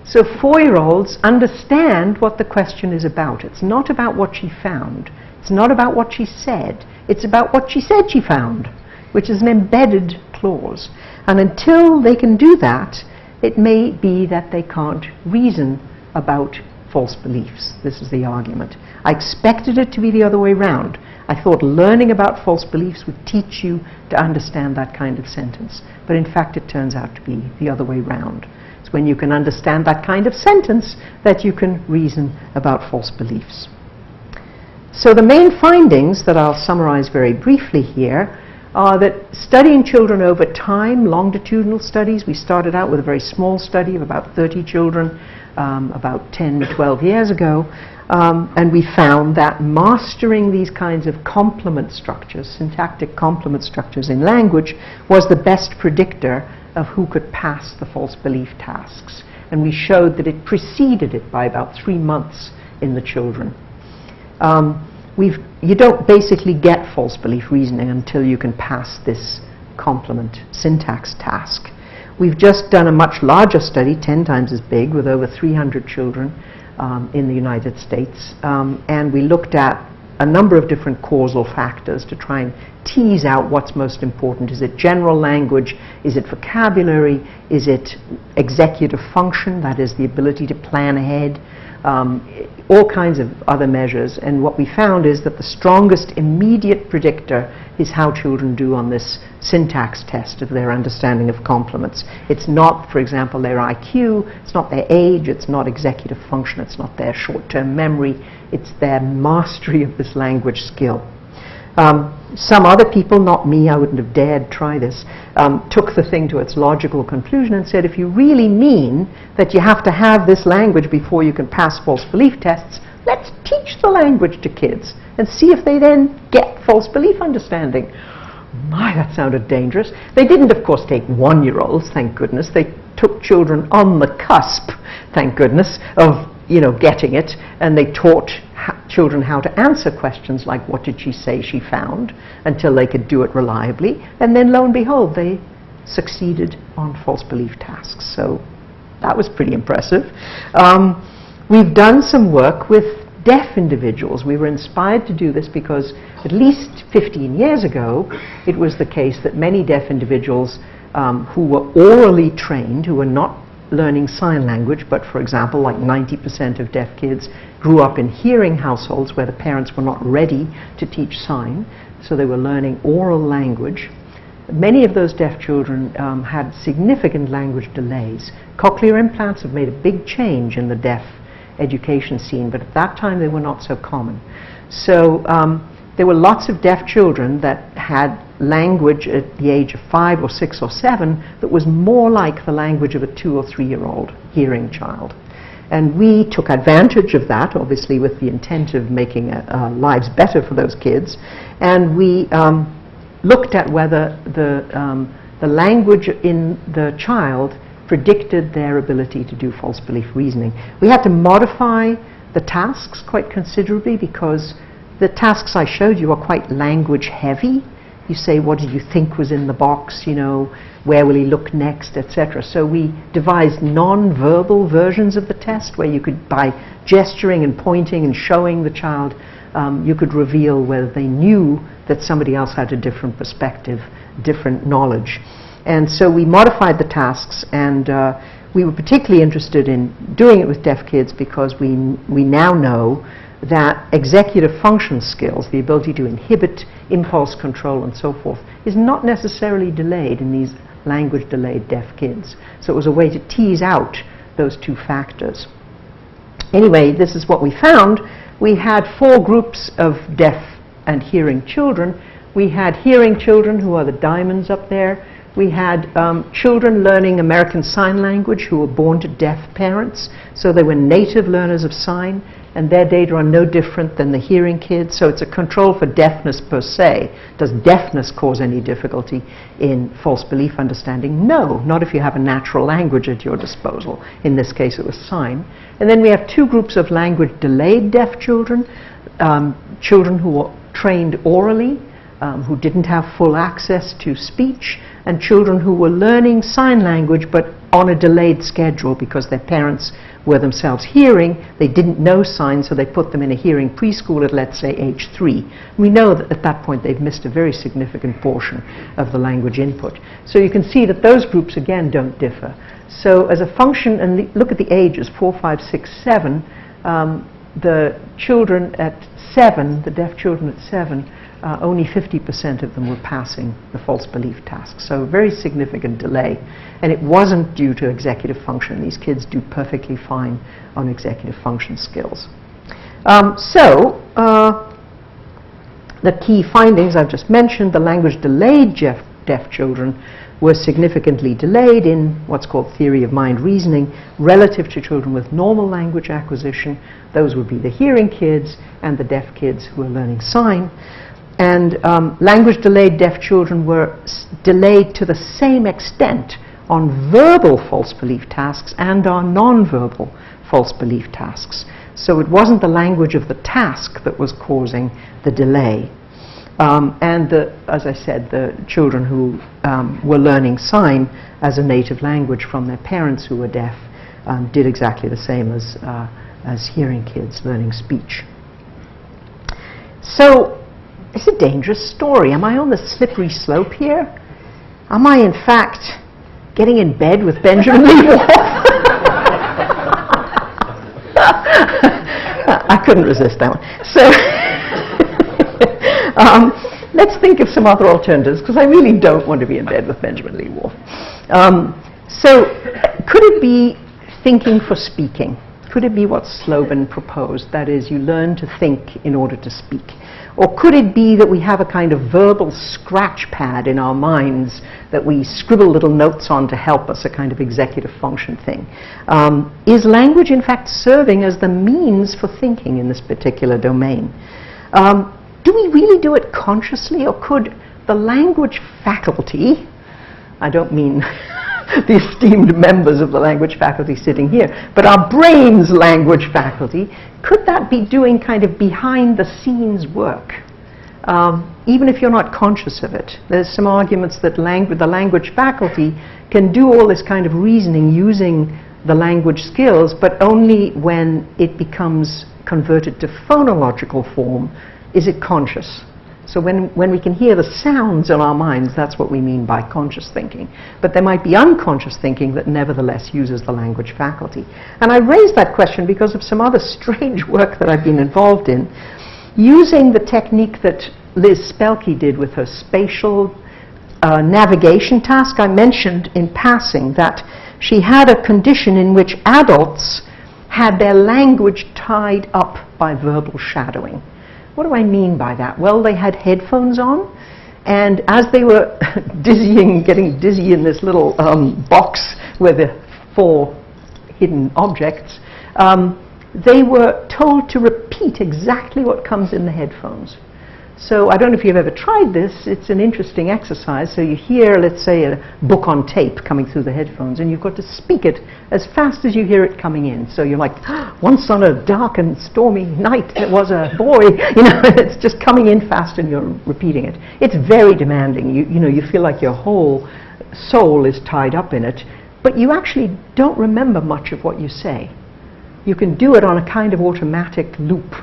So 4-year-olds understand what the question is about. It's not about what she found. It's not about what she said. It's about what she said she found, which is an embedded clause. And until they can do that, it may be that they can't reason about false beliefs. This is the argument. I expected it to be the other way around. I thought learning about false beliefs would teach you to understand that kind of sentence. But in fact, it turns out to be the other way around. It's when you can understand that kind of sentence that you can reason about false beliefs. So the main findings that I'll summarize very briefly here are that studying children over time, longitudinal studies, we started out with a very small study of about 30 children about 10, 12 years ago, and we found that mastering these kinds of complement structures, syntactic complement structures in language, was the best predictor of who could pass the false belief tasks. And we showed that it preceded it by about 3 months in the children. You don't basically get false belief reasoning until you can pass this complement syntax task. We've just done a much larger study, 10 times as big, with over 300 children in the United States, and we looked at a number of different causal factors to try and tease out what's most important. Is it general language? Is it vocabulary? Is it executive function, that is the ability to plan ahead? All kinds of other measures, and what we found is that the strongest immediate predictor is how children do on this syntax test of their understanding of complements. It's not, for example, their IQ, it's not their age, it's not executive function, it's not their short-term memory, it's their mastery of this language skill. Some other people, not me, I wouldn't have dared try this, took the thing to its logical conclusion and said, if you really mean that you have to have this language before you can pass false belief tests, let's teach the language to kids and see if they then get false belief understanding. My, that sounded dangerous. They didn't, of course, take 1-year-olds, thank goodness. They took children on the cusp, thank goodness, of getting it, and they taught children how to answer questions like, what did she say she found, until they could do it reliably, and then lo and behold, they succeeded on false belief tasks. So that was pretty impressive. We've done some work with deaf individuals. We were inspired to do this because at least 15 years ago, it was the case that many deaf individuals who were orally trained, who were not learning sign language, but for example, like 90% of deaf kids grew up in hearing households where the parents were not ready to teach sign, so they were learning oral language. Many of those deaf children had significant language delays. Cochlear implants have made a big change in the deaf education scene, but at that time they were not so common. So there were lots of deaf children that had language at the age of 5 or 6 or 7 that was more like the language of a 2 or 3-year-old hearing child. And we took advantage of that, obviously with the intent of making lives better for those kids, and we looked at whether the language in the child predicted their ability to do false belief reasoning. We had to modify the tasks quite considerably, because the tasks I showed you are quite language heavy. You say, what did you think was in the box, you know, where will he look next, etc. So we devised non-verbal versions of the test where you could, by gesturing and pointing and showing the child, you could reveal whether they knew that somebody else had a different perspective, different knowledge. And so we modified the tasks, and we were particularly interested in doing it with deaf kids because we now know that executive function skills, the ability to inhibit impulse control and so forth, is not necessarily delayed in these language-delayed deaf kids. So it was a way to tease out those two factors. Anyway, this is what we found. We had 4 groups of deaf and hearing children. We had hearing children, who are the diamonds up there. We had children learning American Sign Language who were born to deaf parents, so they were native learners of sign, and their data are no different than the hearing kids. So it's a control for deafness per se. Does deafness cause any difficulty in false belief understanding? No, not if you have a natural language at your disposal. In this case, it was sign. And then we have 2 groups of language-delayed deaf children, children who were trained orally, who didn't have full access to speech, and children who were learning sign language but on a delayed schedule because their parents were themselves hearing. They didn't know sign, so they put them in a hearing preschool at, let's say, age 3. We know that at that point they've missed a very significant portion of the language input. So you can see that those groups again don't differ. So as a function, and look at the ages, 4, 5, 6, 7, the children at 7, the deaf children at 7, only 50% of them were passing the false belief task. So very significant delay. And it wasn't due to executive function. These kids do perfectly fine on executive function skills. The key findings I've just mentioned: the language-delayed deaf children were significantly delayed in what's called theory of mind reasoning relative to children with normal language acquisition. Those would be the hearing kids and the deaf kids who are learning sign. And language-delayed deaf children were delayed to the same extent on verbal false belief tasks and on non-verbal false belief tasks. So it wasn't the language of the task that was causing the delay. As I said, the children who were learning sign as a native language from their parents who were deaf did exactly the same as hearing kids learning speech. So it's a dangerous story. Am I on the slippery slope here? Am I, in fact, getting in bed with Benjamin Lee Whorf? I couldn't resist that one. So let's think of some other alternatives, because I really don't want to be in bed with Benjamin Lee Whorf. So could it be thinking for speaking? Could it be what Slobin proposed? That is, you learn to think in order to speak. Or could it be that we have a kind of verbal scratch pad in our minds that we scribble little notes on to help us, a kind of executive function thing? Is language, in fact, serving as the means for thinking in this particular domain? Do we really do it consciously, or could the language faculty, I don't mean the esteemed members of the language faculty sitting here, but our brain's language faculty, could that be doing kind of behind-the-scenes work? Even if you're not conscious of it. There's some arguments that the language faculty can do all this kind of reasoning using the language skills, but only when it becomes converted to phonological form is it conscious. So when we can hear the sounds in our minds, that's what we mean by conscious thinking. But there might be unconscious thinking that nevertheless uses the language faculty. And I raised that question because of some other strange work that I've been involved in, using the technique that Liz Spelke did with her spatial navigation task. I mentioned in passing that she had a condition in which adults had their language tied up by verbal shadowing. What do I mean by that? Well, they had headphones on, and as they were getting dizzy in this little box with the 4 hidden objects, they were told to repeat exactly what comes in the headphones. So I don't know if you've ever tried this. It's an interesting exercise. So you hear, let's say, a book on tape coming through the headphones, and you've got to speak it as fast as you hear it coming in. So you're like, once on a dark and stormy night there was a boy, you know, it's just coming in fast and you're repeating it. It's very demanding. You know, you feel like your whole soul is tied up in it, but you actually don't remember much of what you say. You can do it on a kind of automatic loop.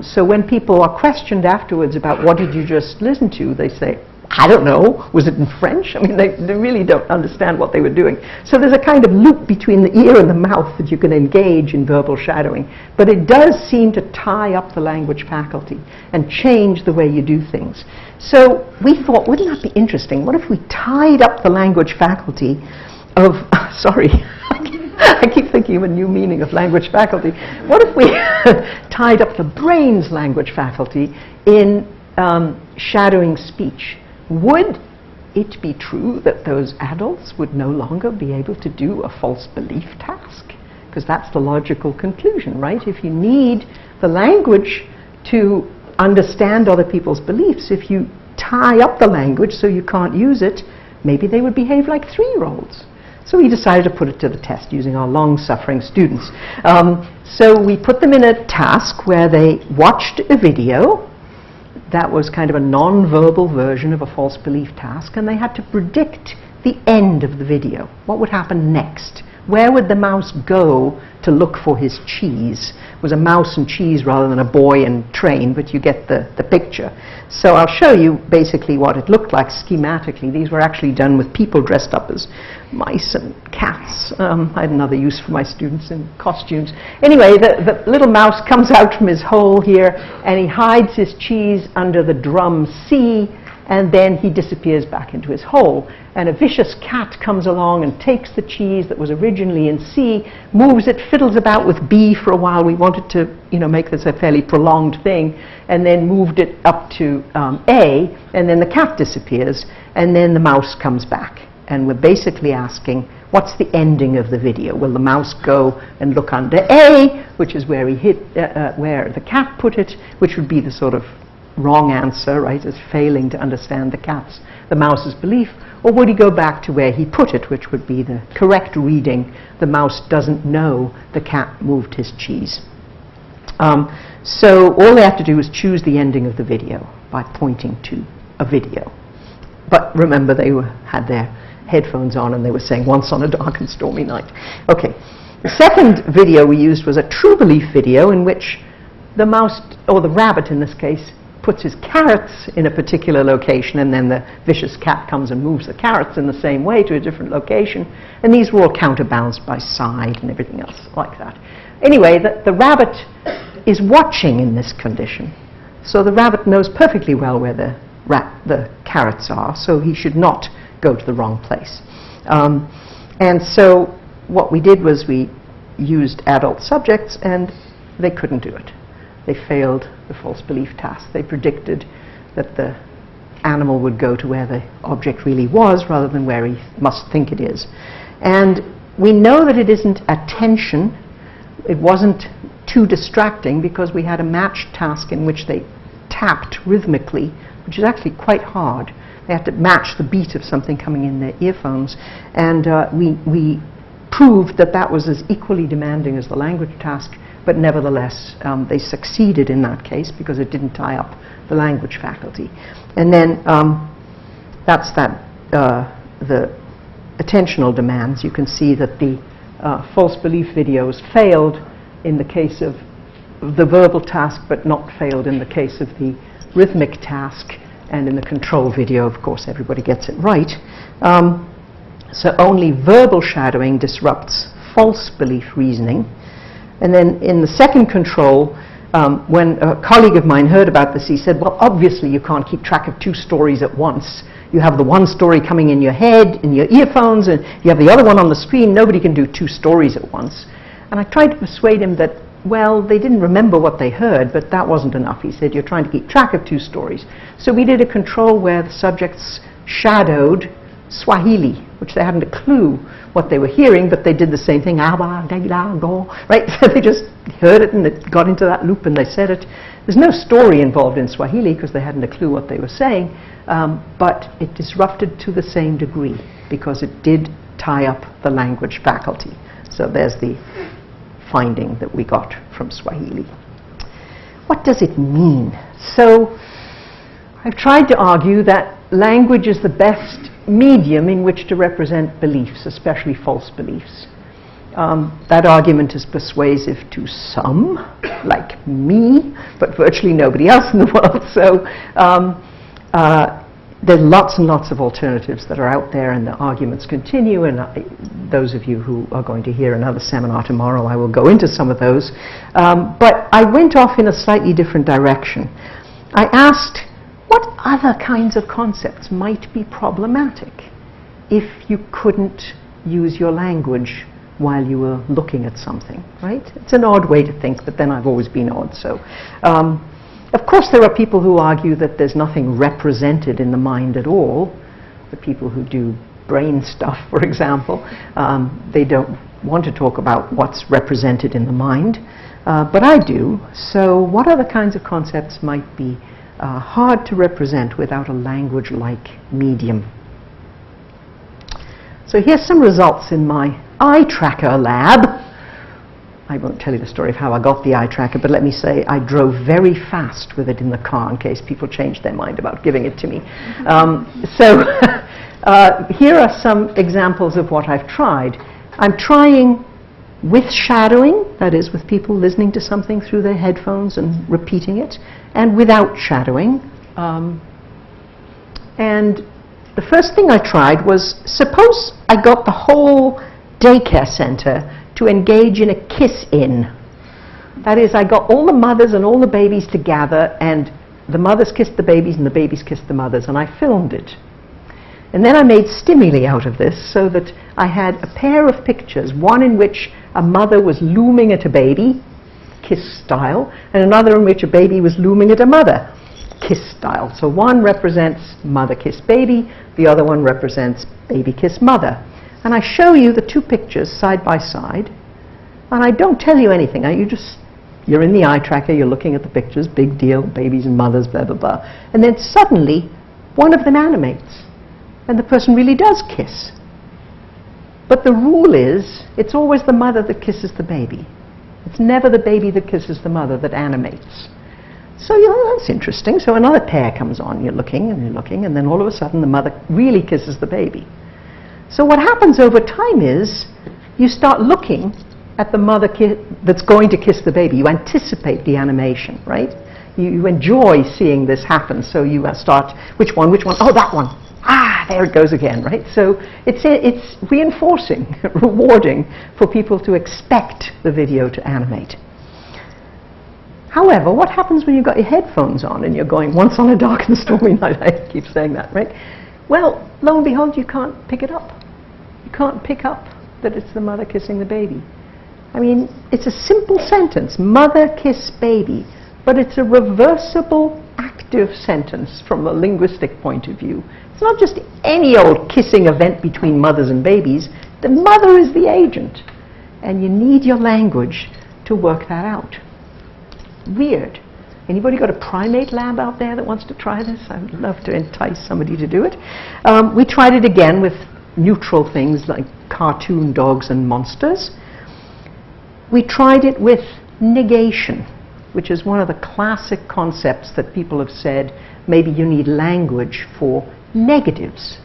So when people are questioned afterwards about what did you just listen to, they say, I don't know, was it in French? I mean, they really don't understand what they were doing. So there's a kind of loop between the ear and the mouth that you can engage in verbal shadowing. But it does seem to tie up the language faculty and change the way you do things. So we thought, wouldn't that be interesting? What if we tied up the language faculty of, sorry, I keep thinking of a new meaning of language faculty. What if we tied up the brain's language faculty in shadowing speech? Would it be true that those adults would no longer be able to do a false belief task? Because that's the logical conclusion, right? If you need the language to understand other people's beliefs, if you tie up the language so you can't use it, maybe they would behave like 3-year-olds. So we decided to put it to the test using our long-suffering students. So we put them in a task where they watched a video that was kind of a non-verbal version of a false belief task, and they had to predict the end of the video. What would happen next? Where would the mouse go to look for his cheese? It was a mouse and cheese rather than a boy and train, but you get the picture. So I'll show you basically what it looked like schematically. These were actually done with people dressed up as mice and cats. I had another use for my students in costumes. Anyway, the little mouse comes out from his hole here, and he hides his cheese under the drum C, and then he disappears back into his hole. And a vicious cat comes along and takes the cheese that was originally in C, moves it, fiddles about with B for a while. We wanted to, you know, make this a fairly prolonged thing, and then moved it up to A, and then the cat disappears, and then the mouse comes back. And we're basically asking, what's the ending of the video? Will the mouse go and look under A, which is where he hit, where the cat put it, which would be the sort of wrong answer, right, as failing to understand the mouse's belief, or would he go back to where he put it, which would be the correct reading? The mouse doesn't know the cat moved his cheese. So all they have to do is choose the ending of the video by pointing to a video. But remember, they had their headphones on and they were saying, once on a dark and stormy night. Okay. The second video we used was a true belief video in which the mouse, or the rabbit in this case, puts his carrots in a particular location, and then the vicious cat comes and moves the carrots in the same way to a different location, and these were all counterbalanced by side and everything else like that. Anyway, the rabbit is watching in this condition, so the rabbit knows perfectly well where the carrots are, so he should not go to the wrong place. And so what we did was we used adult subjects, and they couldn't do it. They failed the false belief task. They predicted that the animal would go to where the object really was rather than where he must think it is. And we know that it isn't attention. It wasn't too distracting because we had a matched task in which they tapped rhythmically, which is actually quite hard. They had to match the beat of something coming in their earphones. And we proved that that was as equally demanding as the language task, but nevertheless, they succeeded in that case because it didn't tie up the language faculty. And then that's the attentional demands. You can see that the false belief videos failed in the case of the verbal task, but not failed in the case of the rhythmic task. And in the control video, of course, everybody gets it right. So only verbal shadowing disrupts false belief reasoning. And then in the second control, when a colleague of mine heard about this, he said, well, obviously you can't keep track of 2 stories at once. You have the one story coming in your head, in your earphones, and you have the other one on the screen. Nobody can do 2 stories at once. And I tried to persuade him that, well, they didn't remember what they heard, but that wasn't enough. He said, you're trying to keep track of 2 stories. So we did a control where the subjects shadowed Swahili which they hadn't a clue what they were hearing, but they did the same thing, right? So they just heard it and it got into that loop and they said it. There's no story involved in Swahili because they hadn't a clue what they were saying, but it disrupted to the same degree because it did tie up the language faculty. So there's the finding that we got from Swahili. What does it mean? So I've tried to argue that language is the best medium in which to represent beliefs, especially false beliefs. That argument is persuasive to some, like me, but virtually nobody else in the world. So there are lots and lots of alternatives that are out there, and the arguments continue. And those of you who are going to hear another seminar tomorrow, I will go into some of those. But I went off in a slightly different direction. I asked, what other kinds of concepts might be problematic if you couldn't use your language while you were looking at something, right? It's an odd way to think, but then I've always been odd. So, of course, there are people who argue that there's nothing represented in the mind at all. The people who do brain stuff, for example, they don't want to talk about what's represented in the mind, but I do. So what other kinds of concepts might be hard to represent without a language-like medium? So here's some results in my eye tracker lab. I won't tell you the story of how I got the eye tracker, but let me say I drove very fast with it in the car in case people changed their mind about giving it to me. Here are some examples of what I've tried. I'm trying with shadowing, that is, with people listening to something through their headphones and repeating it, and without shadowing. And the first thing I tried was, suppose I got the whole daycare center to engage in a kiss-in. That is, I got all the mothers and all the babies together, and the mothers kissed the babies and the babies kissed the mothers, and I filmed it. And then I made stimuli out of this so that I had a pair of pictures, one in which a mother was looming at a baby, kiss style, and another in which a baby was looming at a mother, kiss style. So one represents mother kiss baby, the other one represents baby kiss mother. And I show you the two pictures side by side, and I don't tell you anything. You're in the eye tracker, you're looking at the pictures, big deal, babies and mothers, blah, blah, blah. And then suddenly, one of them animates, and the person really does kiss. But the rule is, it's always the mother that kisses the baby. It's never the baby that kisses the mother that animates. So, that's interesting. So another pair comes on, you're looking, and then all of a sudden the mother really kisses the baby. So what happens over time is, you start looking at the mother that's going to kiss the baby. You anticipate the animation, right? You enjoy seeing this happen, so you start, which one? Oh, that one. Ah, there it goes again, right? So it's reinforcing, rewarding for people to expect the video to animate. However, what happens when you've got your headphones on and you're going, once on a dark and stormy night, I keep saying that, right? Well, lo and behold, you can't pick it up. You can't pick up that it's the mother kissing the baby. I mean, it's a simple sentence, mother kiss baby, but it's a reversible active sentence from a linguistic point of view. It's not just any old kissing event between mothers and babies. The mother is the agent, and you need your language to work that out. Weird. Anybody got a primate lab out there that wants to try this? I would love to entice somebody to do it. We tried it again with neutral things like cartoon dogs and monsters. We tried it with negation, which is one of the classic concepts that people have said maybe you need language for negatives,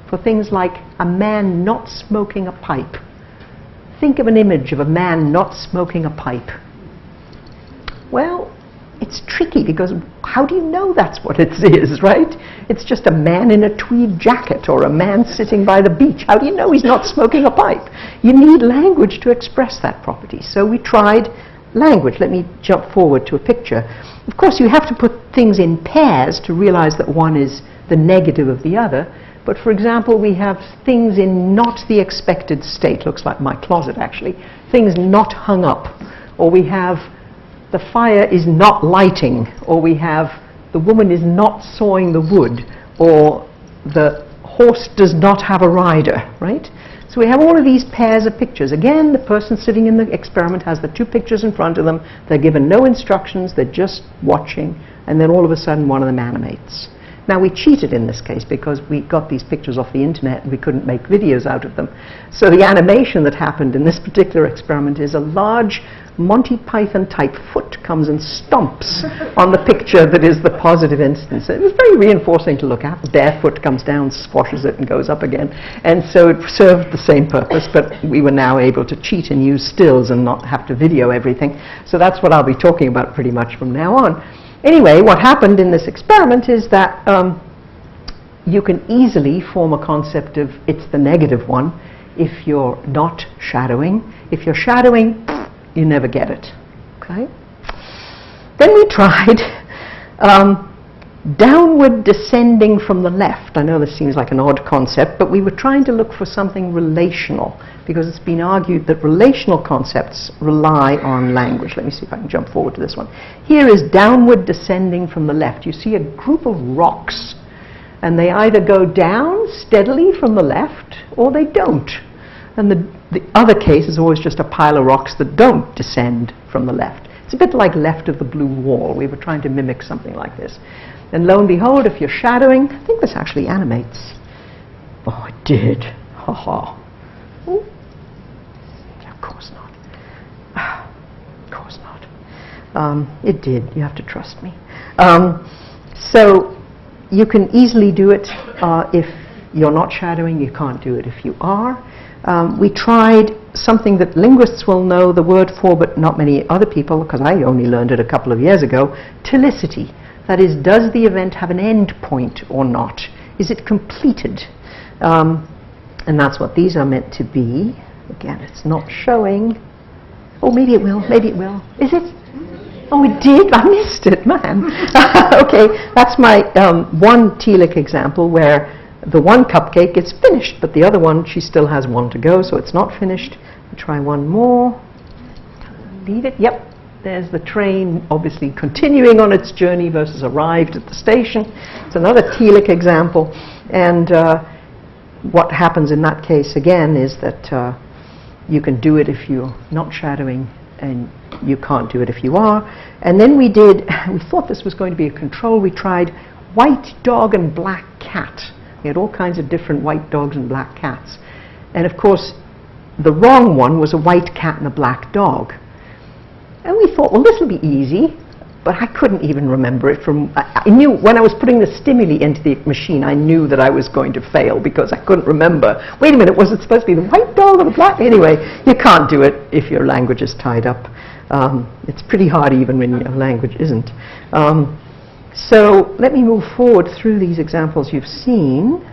for things like a man not smoking a pipe. Think of an image of a man not smoking a pipe. Well, it's tricky because how do you know that's what it is, right? It's just a man in a tweed jacket or a man sitting by the beach. How do you know he's not smoking a pipe? You need language to express that property. So we tried language. Let me jump forward to a picture. Of course, you have to put things in pairs to realize that one is the negative of the other. But for example, we have things in not the expected state. Looks like my closet, actually. Things not hung up. Or we have the fire is not lighting, or we have the woman is not sawing the wood, or the horse does not have a rider, right? So we have all of these pairs of pictures. Again, the person sitting in the experiment has the two pictures in front of them. They're given no instructions, they're just watching, and then all of a sudden one of them animates. Now, we cheated in this case because we got these pictures off the internet and we couldn't make videos out of them. So the animation that happened in this particular experiment is a large Monty Python type foot comes and stomps on the picture that is the positive instance. It was very reinforcing to look at. The bare foot comes down, squashes it and goes up again. And so it served the same purpose, but we were now able to cheat and use stills and not have to video everything. So that's what I'll be talking about pretty much from now on. Anyway, what happened in this experiment is that you can easily form a concept of it's the negative one if you're not shadowing. If you're shadowing, you never get it. Okay? Then we tried downward descending from the left. I know this seems like an odd concept, but we were trying to look for something relational because it's been argued that relational concepts rely on language. Let me see if I can jump forward to this one. Here is downward descending from the left. You see a group of rocks, and they either go down steadily from the left or they don't. And the other case is always just a pile of rocks that don't descend from the left. It's a bit like left of the blue wall. We were trying to mimic something like this. And lo and behold, if you're shadowing, I think this actually animates. Oh, it did. Ha ha. Of course not. Of course not. It did. You have to trust me. So you can easily do it if you're not shadowing. You can't do it if you are. We tried something that linguists will know the word for, but not many other people, because I only learned it a couple of years ago, telicity. That is, does the event have an end point or not? Is it completed? And that's what these are meant to be. Again, it's not showing. Oh, maybe it will, maybe it will. Is it? Oh, it did? I missed it, man. Okay, that's my one Telic example where the one cupcake is finished, but the other one, she still has one to go, so it's not finished. We'll try one more. Leave it. Yep. There's the train, obviously continuing on its journey versus arrived at the station. It's another Telic example. And what happens in that case, again, is that you can do it if you're not shadowing, and you can't do it if you are. And then we thought this was going to be a control. We tried white dog and black cat. We had all kinds of different white dogs and black cats. And of course, the wrong one was a white cat and a black dog. And we thought, well, this will be easy. But I couldn't even remember it from... I knew when I was putting the stimuli into the machine, I knew that I was going to fail because I couldn't remember. Wait a minute, was it supposed to be the white dog or the black? Anyway, you can't do it if your language is tied up. It's pretty hard even when your language isn't. So let me move forward through these examples you've seen.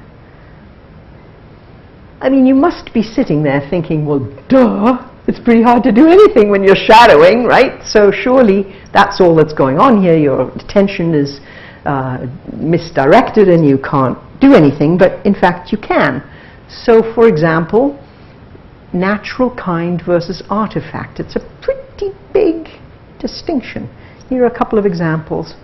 I mean, you must be sitting there thinking, well, duh, it's pretty hard to do anything when you're shadowing, right? So surely that's all that's going on here. Your attention is misdirected and you can't do anything, but in fact you can. So for example, natural kind versus artifact. It's a pretty big distinction. Here are a couple of examples.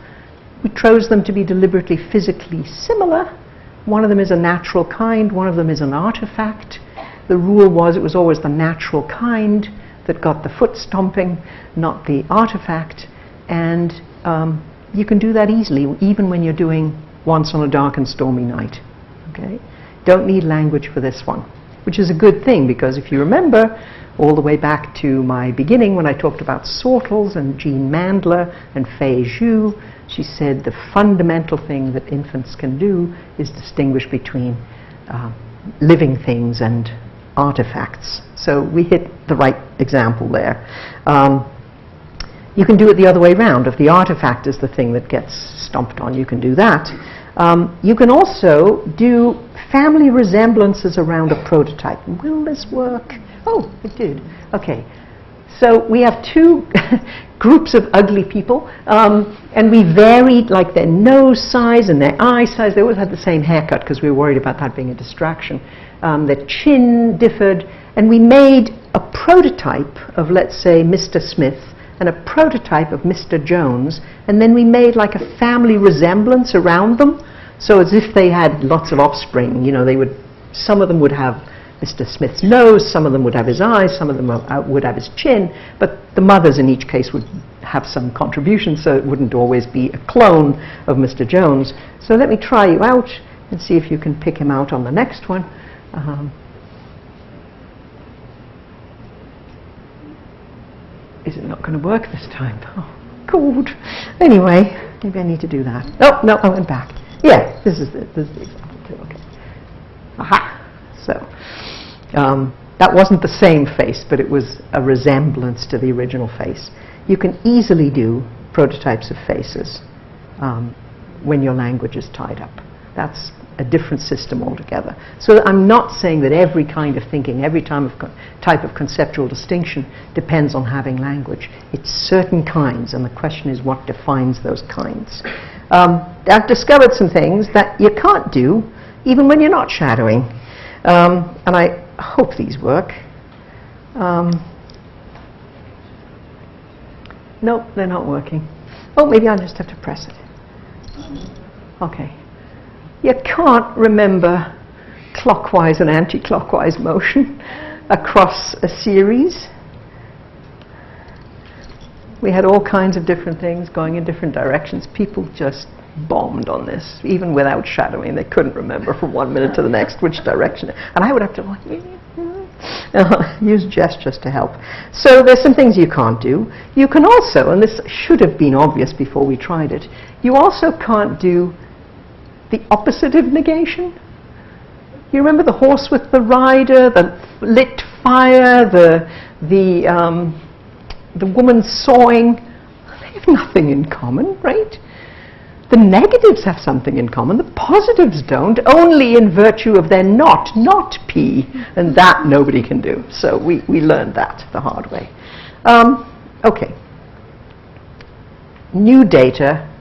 We chose them to be deliberately physically similar. One of them is a natural kind, one of them is an artifact. The rule was it was always the natural kind that got the foot stomping, not the artifact. And you can do that easily, even when you're doing Once on a Dark and Stormy Night. Okay? Don't need language for this one, which is a good thing, because if you remember, all the way back to my beginning when I talked about sortles and Jean Mandler and Fei Zhu, she said the fundamental thing that infants can do is distinguish between living things and artifacts. So we hit the right example there. You can do it the other way around. If the artifact is the thing that gets stomped on, you can do that. You can also do family resemblances around a prototype. Will this work? Oh, it did. Okay. So we have two groups of ugly people, and we varied like their nose size and their eye size. They always had the same haircut because we were worried about that being a distraction. Their chin differed, and we made a prototype of, let's say, Mr. Smith and a prototype of Mr. Jones, and then we made like a family resemblance around them. So as if they had lots of offspring, you know, some of them would have Mr. Smith's nose, some of them would have his eyes, some of them would have his chin, but the mothers in each case would have some contribution, so it wouldn't always be a clone of Mr. Jones. So let me try you out and see if you can pick him out on the next one. Is it not going to work this time? Oh, good. Anyway, maybe I need to do that. Oh, no, I went back. Yeah, this is the example too. Okay. Aha. So that wasn't the same face, but it was a resemblance to the original face. You can easily do prototypes of faces when your language is tied up. That's a different system altogether. So I'm not saying that every kind of thinking, every type of conceptual distinction depends on having language. It's certain kinds, and the question is what defines those kinds. I've discovered some things that you can't do even when you're not shadowing. And I hope these work. Nope, they're not working. Oh, maybe I just have to press it. Okay. You can't remember clockwise and anti-clockwise motion across a series. We had all kinds of different things going in different directions. People just bombed on this, even without shadowing. They couldn't remember from 1 minute to the next which direction. And I would have to use gestures to help. So there's some things you can't do. You can also, and this should have been obvious before we tried it, you also can't do the opposite of negation. You remember the horse with the rider, the lit fire, the woman sawing? They have nothing in common, right? The negatives have something in common. The positives don't, only in virtue of their not P, and that nobody can do. So we learned that the hard way. Okay. New data.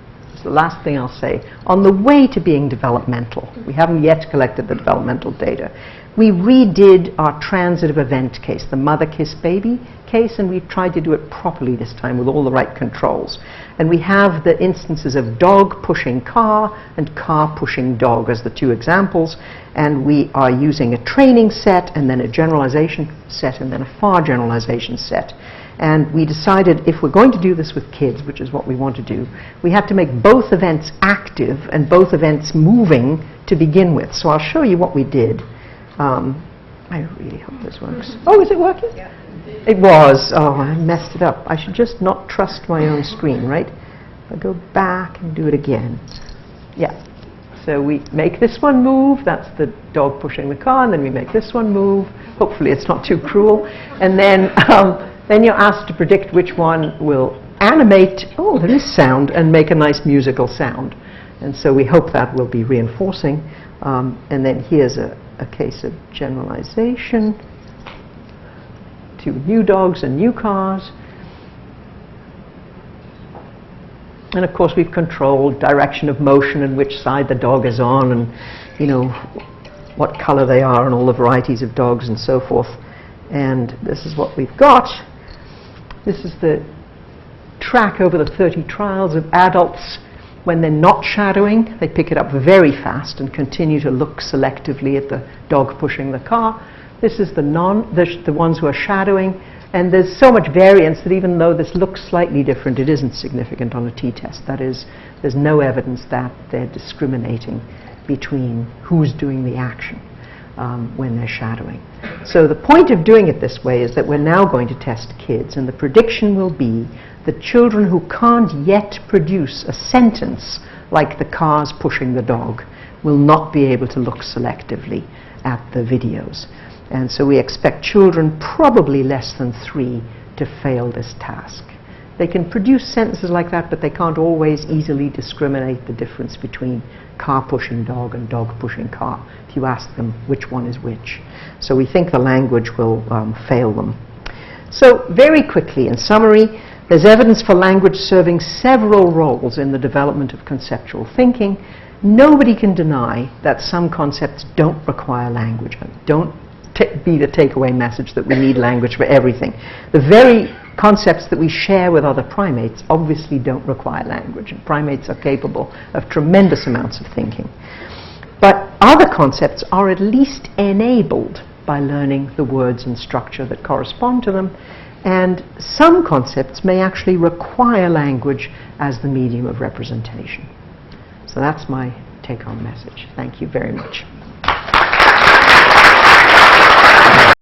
The last thing I'll say, on the way to being developmental. We haven't yet collected the developmental data. We redid our transitive event case, the mother kiss baby case, and we tried to do it properly this time with all the right controls. And we have the instances of dog pushing car and car pushing dog as the two examples, and we are using a training set and then a generalization set and then a far generalization set. And we decided if we're going to do this with kids, which is what we want to do, we have to make both events active and both events moving to begin with. So I'll show you what we did. I really hope this works. Oh, is it working? Yeah. It was. Oh, I messed it up. I should just not trust my own screen, right? I'll go back and do it again. Yeah. So we make this one move. That's the dog pushing the car. And then we make this one move. Hopefully it's not too cruel. And then you're asked to predict which one will animate, oh, there is sound, and make a nice musical sound. And so we hope that will be reinforcing. And then here's a case of generalization to new dogs and new cars. And of course we've controlled direction of motion and which side the dog is on, and you know what color they are and all the varieties of dogs and so forth. And this is what we've got. This is the track over the 30 trials of adults. When they're not shadowing, they pick it up very fast and continue to look selectively at the dog pushing the car. This is the ones who are shadowing, and there's so much variance that even though this looks slightly different, it isn't significant on a t-test. That is, there's no evidence that they're discriminating between who's doing the action when they're shadowing. So the point of doing it this way is that we're now going to test kids, and the prediction will be that children who can't yet produce a sentence like the car's pushing the dog will not be able to look selectively at the videos. And so we expect children probably less than 3 to fail this task. They can produce sentences like that, but they can't always easily discriminate the difference between car pushing dog and dog pushing car if you ask them which one is which. So we think the language will fail them. So very quickly, in summary, there's evidence for language serving several roles in the development of conceptual thinking. Nobody can deny that some concepts don't require language. Don't be the takeaway message that we need language for everything. The very concepts that we share with other primates obviously don't require language, and primates are capable of tremendous amounts of thinking. But other concepts are at least enabled by learning the words and structure that correspond to them, and some concepts may actually require language as the medium of representation. So that's my take-home message. Thank you very much.